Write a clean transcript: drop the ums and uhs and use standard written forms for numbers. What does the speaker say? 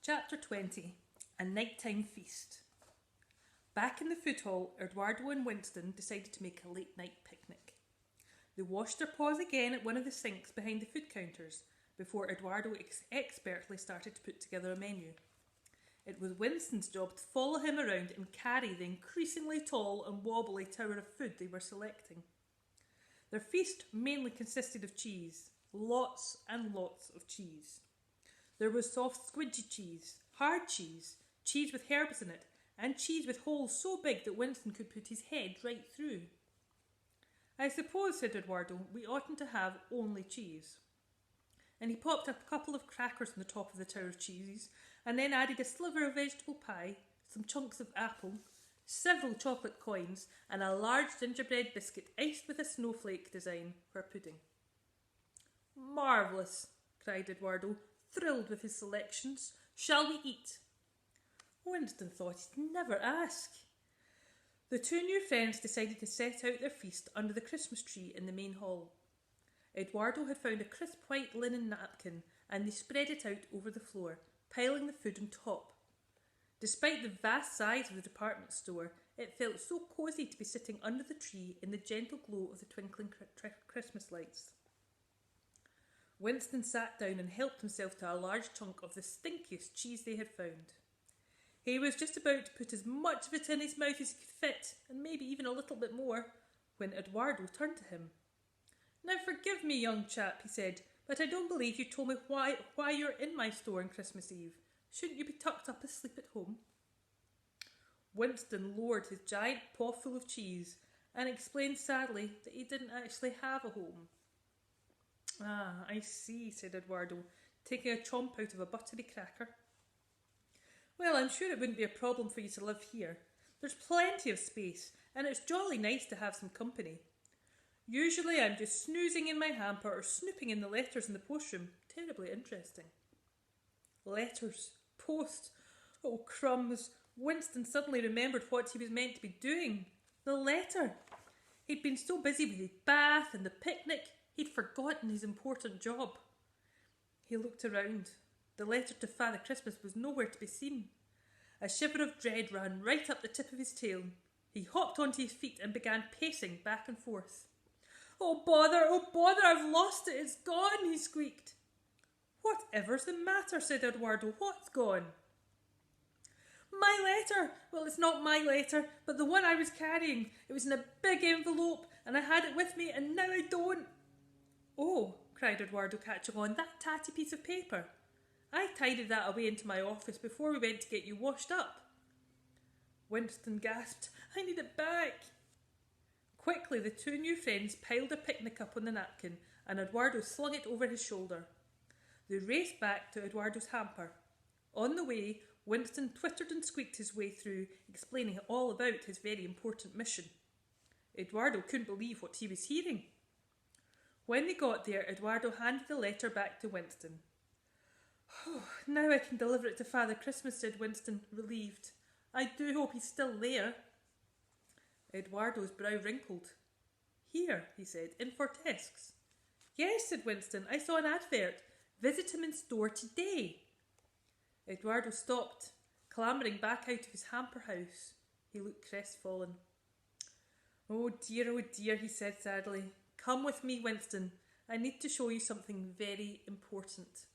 Chapter 20. A Nighttime Feast. Back in the food hall, Eduardo and Winston decided to make a late night picnic. They washed their paws again at one of the sinks behind the food counters before Eduardo expertly started to put together a menu. It was Winston's job to follow him around and carry the increasingly tall and wobbly tower of food they were selecting. Their feast mainly consisted of cheese, lots and lots of cheese. There was soft squidgy cheese, hard cheese, cheese with herbs in it, and cheese with holes so big that Winston could put his head right through. "I suppose," said Eduardo, "we oughtn't to have only cheese." And he popped a couple of crackers on the top of the tower of cheeses, and then added a sliver of vegetable pie, some chunks of apple, several chocolate coins, and a large gingerbread biscuit iced with a snowflake design for pudding. "Marvellous!" cried Eduardo, thrilled with his selections. "Shall we eat?" Winston thought he'd never ask. The two new friends decided to set out their feast under the Christmas tree in the main hall. Eduardo had found a crisp white linen napkin and they spread it out over the floor, piling the food on top. Despite the vast size of the department store, it felt so cosy to be sitting under the tree in the gentle glow of the twinkling Christmas lights. Winston sat down and helped himself to a large chunk of the stinkiest cheese they had found. He was just about to put as much of it in his mouth as he could fit, and maybe even a little bit more, when Eduardo turned to him. "Now forgive me, young chap," he said, "but I don't believe you told me why you're in my store on Christmas Eve. Shouldn't you be tucked up asleep at home?" Winston lowered his giant paw full of cheese and explained sadly that he didn't actually have a home. "Ah, I see," said Eduardo, taking a chomp out of a buttery cracker. "Well, I'm sure it wouldn't be a problem for you to live here. There's plenty of space, and it's jolly nice to have some company. Usually I'm just snoozing in my hamper or snooping in the letters in the post room. Terribly interesting." Letters. Post. Oh, crumbs. Winston suddenly remembered what he was meant to be doing. The letter. He'd been so busy with his bath and the picnic, he'd forgotten his important job. He looked around. The letter to Father Christmas was nowhere to be seen. A shiver of dread ran right up the tip of his tail. He hopped onto his feet and began pacing back and forth. Oh bother, I've lost it, it's gone," he squeaked. "Whatever's the matter?" said Eduardo. "What's gone?" "My letter! Well, it's not my letter, but the one I was carrying. It was in a big envelope, and I had it with me, and now I don't." "Oh," cried Eduardo, catching on, "that tatty piece of paper. I tidied that away into my office before we went to get you washed up." Winston gasped, "I need it back." Quickly, the two new friends piled a picnic up on the napkin, and Eduardo slung it over his shoulder. They raced back to Eduardo's hamper. On the way, Winston twittered and squeaked his way through, explaining all about his very important mission. Eduardo couldn't believe what he was hearing. When they got there, Eduardo handed the letter back to Winston. "Oh, now I can deliver it to Father Christmas," said Winston, relieved. "I do hope he's still there." Eduardo's brow wrinkled. "Here," he said, "in Fortesques." "Yes," said Winston, "I saw an advert. Visit him in store today." Eduardo stopped, clambering back out of his hamper house. He looked crestfallen. Oh dear," he said sadly. "Come with me, Winston. I need to show you something very important."